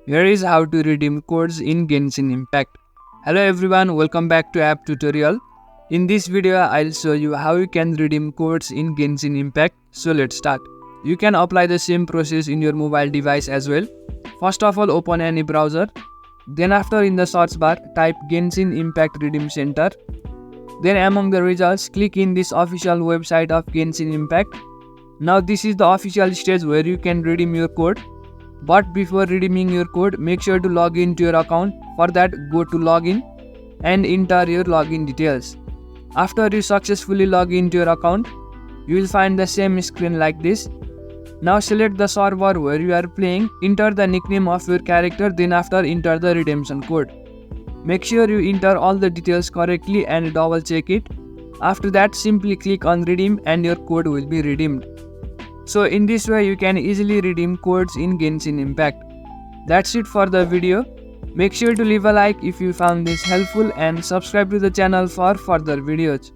Here is how to redeem codes in Genshin Impact. Hello everyone, welcome back to app tutorial. In this video, I'll show you how you can redeem codes in Genshin Impact. So let's start. You can apply the same process in your mobile device as well. First of all, open any browser. Then after in the search bar, type Genshin Impact Redeem Center. Then among the results, click in this official website of Genshin Impact. Now this is the official stage where you can redeem your code. But before redeeming your code, make sure to log into your account. For that, go to login and enter your login details. After you successfully log into your account, you will find the same screen like this. Now select the server where you are playing, enter the nickname of your character, then after enter the redemption code. Make sure you enter all the details correctly and double check it. After that, simply click on redeem and your code will be redeemed. So in this way you can easily redeem codes in Genshin Impact. That's it for the video. Make sure to leave a like if you found this helpful and subscribe to the channel for further videos.